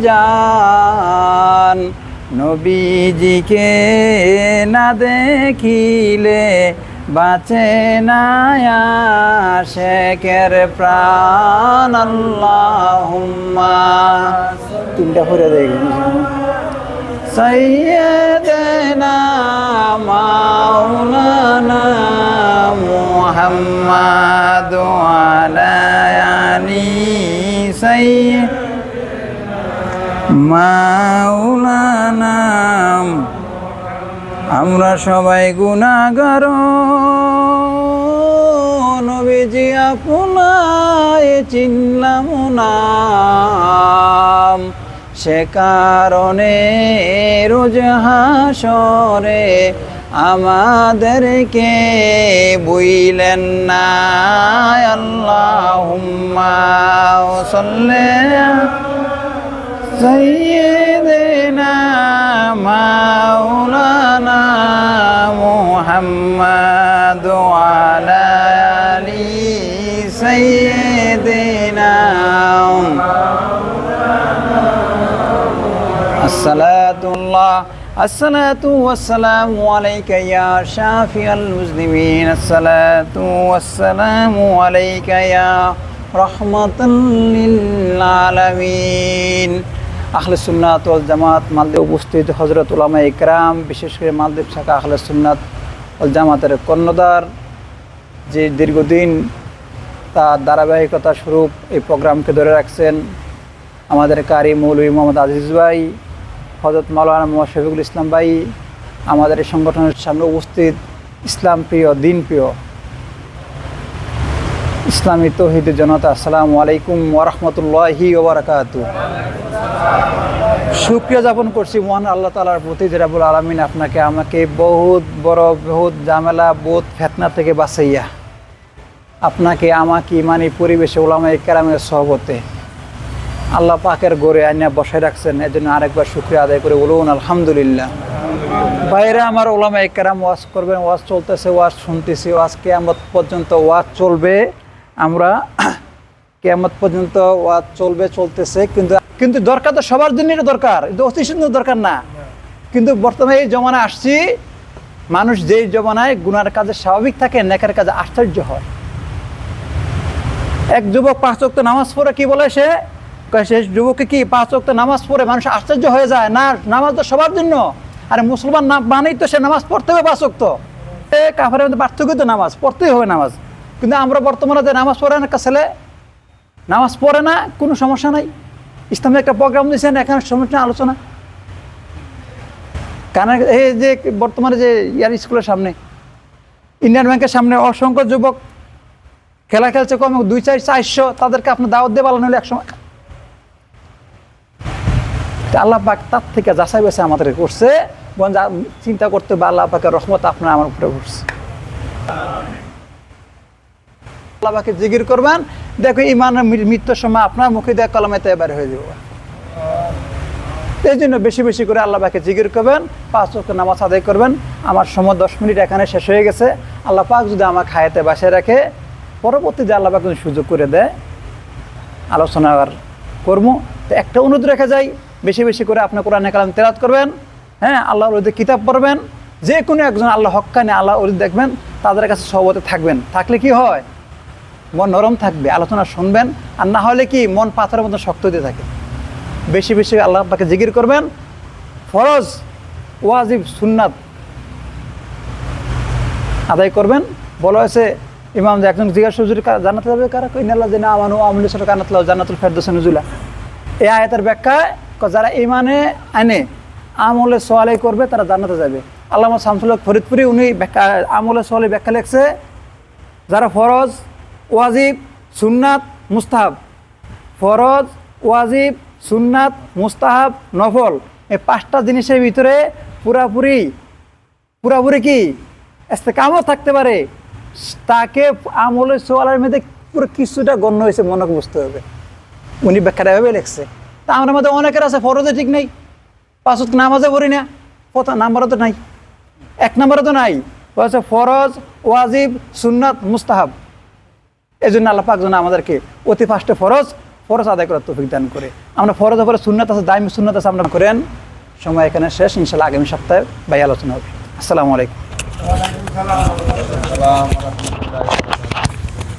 যান নবীজিকে না দেখিলে বাঁচে না আশেকের প্রাণ আল্লাহুম্মা তিনটা পড়ে দেখবেন সাইয়্যিদানা মাওলানা মুহাম্মাদ আলা আলি মাওলানা আমরা সবাই গুনাহগার নবীজি আপনায় চিনলাম না সে কারণে রোজ হাসরে আমাদেরকে বুইলেন না আল্লাহুম্মা সাল্লি সাইয়্যিদিনা মাওলানা মুহাম্মাদ আলা আলি সাইয়্যিদিনা আসসালাতু ওয়াসসালামু আলাইকা ইয়া শাফিআল মুজনিমিন আসসালাতু ওয়াসসালামু আলাইকা ইয়া রাহমাতাল লিল আলামিন আহলে সুন্নাত ওয়াল জামাত মালদ্বীপ উপস্থিত হযরত উলামা ইকরাম বিশেষ করে মালদ্বীপ শাখা আহলে সুন্নাত ওয়াল জামাতের কর্ণধার যে দীর্ঘদিন তার ধারাবাহিকতা স্বরূপ এই প্রোগ্রামকে ধরে রাখছেন আমাদের কারি মৌলভী মোহাম্মদ আজিজ ভাই হযরত মাওলানা মোহাম্মদ শফিকুল ইসলাম ভাই আমাদের এই সংগঠনের সামনে উপস্থিত ইসলাম প্রিয় দিন প্রিয় ইসলামী তৌহিদের জনতা আসসালামু আলাইকুম ওয়া রাহমাতুল্লাহি ওয়া বারাকাতুহু শুকরিয়া জ্ঞাপন করছি মহান আল্লাহ তাআলার প্রতি যে রব্বুল আলামিন আপনাকে আমাকে বহুত বড় বহুত ঝামেলা বহুত ফিতনা থেকে বাঁচাইয়া আপনাকে আমাকে ইমানি পরিবেশে উলামায়ে কেরামের সহবতে আল্লাহ পাকের গড়ে আইনা বসায় রাখছেন এর জন্য আরেকবার শুকরিয়া আদায় করে বলুন আলহামদুলিল্লাহ। বাইরে আমার উলামায়ে কেরাম ওয়াজ করবেন, ওয়াজ চলতেছে, ওয়াজ শুনতেছি, ওয়াজ কিয়ামত পর্যন্ত ওয়াজ চলবে, আমরা কিয়ামত পর্যন্ত ওয়াজ চলবে চলতেছে, কিন্তু দরকার তো সবার জন্য দরকার, এটা অতি সুন্দর দরকার না। কিন্তু বর্তমানে এই জমানায় আসছি, মানুষ যেই জমানায় গুনার কাজে স্বাভাবিক থাকে নেকের কাজে আশ্চর্য হয়। এক যুবক 5 ওয়াক্ত নামাজ পড়ে কি বলে সে যুবককে কি 5 ওয়াক্ত নামাজ পড়ে মানুষ আশ্চর্য হয়ে যায় না, নামাজ তো সবার জন্য। আরে মুসলমান না মানেই তো সে নামাজ পড়তে হবে 5 ওয়াক্ত, কাফেরের মধ্যে পার্থক্য তো নামাজ পড়তেই হবে নামাজ। কিন্তু আমরা বর্তমানে যে নামাজ পড়ে না, একটা ছেলে নামাজ পড়ে না, কোনো সমস্যা নাই, ইসলামে একটা প্রোগ্রাম দিয়েছেন এখানে সমস্যা আলোচনা। কারণ এই যে বর্তমানে যে ইয়ার স্কুলের সামনে ইন্ডিয়ান ব্যাংকের সামনে অসংখ্য যুবক খেলা খেলছে, কম 200-400, তাদেরকে আপনার দাওয়াত দিয়ে পালানো হলে একসময় আল্লাহ পাক তার থেকে যাচাই বাছাই আমাদের করছে, চিন্তা করতে বা আল্লাহ পাকের রহমত আপনার আমার উপরে করছে। আল্লাহ পাকে জিকির করবেন, দেখো ইমানের মৃত্যুর সময় আপনার মুখে দেখ কলমে তয়বা হয়ে যাবে। এই জন্য বেশি বেশি করে আল্লাহ পাকে জিকির করবেন, 5 ওয়াক্ত নামাজ আদায় করবেন। আমার সময় 10 মিনিট এখানে শেষ হয়ে গেছে। আল্লাহ পাক যদি আমাকে হায়াতে বাসায় রাখে, পরবর্তীতে আল্লাহ পাক যদি সুযোগ করে দেয় আলোচনা করবো, তো একটা অনুরোধ রেখে যাই, বেশি বেশি করে আপনি কোরআনে কালাম তেলাওয়াত করবেন, হ্যাঁ, আল্লাহর ওলিদের কিতাব পড়বেন। যে কোনো একজন আল্লাহ হক্কানে আল্লাহ ওলি দেখবেন, তাদের কাছে সহবতে থাকবেন। থাকলে কি হয়, মন নরম থাকবে, আলোচনা শুনবেন। আর না হলে কি মন পাথরের মতো শক্ত হতে থাকে। বেশি বেশি আল্লাহ পাকে জিকির করবেন। ফরজ ওয়াজিব সুন্নাত আদায় করবেন। বলা হয়েছে ইমাম যে একজন জিজ্ঞাসা হুজুর জান্নাতে যাবে কারা, ইন্নাল্লাহ যিনা আমানু ওয়া আমিলুস সালিহাতি কানাত লাহুম জান্নাতুল ফিরদাউস নুজুলা। এই আয়াতের ব্যাখ্যায় যারা ইমানে আনে আমলে সোয়ালে করবে তারা জান্নাতে যাবে। আল্লামা শামসুল হক ফরিদপুরি উনি আমলে সোয়ালে ব্যাখ্যা লিখছে, যারা ফরজ ওয়াজিব সুন্নাত মুস্তাহাব, ফরজ ওয়াজিব সুন্নাত মুস্তাহাব নফল, এই 5টা জিনিসের ভিতরে পুরাপুরি কি ইস্তেকামত থাকতে পারে, তাকে আমলে সোয়ালের মধ্যে পুরো কিছুটা গণ্য হয়েছে মনে বুঝতে হবে। উনি ব্যাখ্যাটা এভাবে লিখছে। তা আমার মধ্যে অনেকের আছে ফরজে ঠিক নেই, 5 ওয়াক্ত নামাজে পড়ি না, প্রথম নাম্বারও তো নাই, 1 নম্বরে তো নাই, বলছে ফরজ ওয়াজিব সুন্নাত মুস্তাহাব। এই জন্য আল্লাহ পাক যেন আমাদেরকে অতি ফার্স্টে ফরজ, ফরজ আদায় করার তৌফিক দান করে। আমরা ফরজ পরে সুন্নাত আছে, দাইমি সুন্নাত আছে, আমরা করেন। সময় এখানে শেষ, ইনশাআল্লাহ আগামী সপ্তাহে ভাই আলোচনা হবে। আসসালামু আলাইকুম।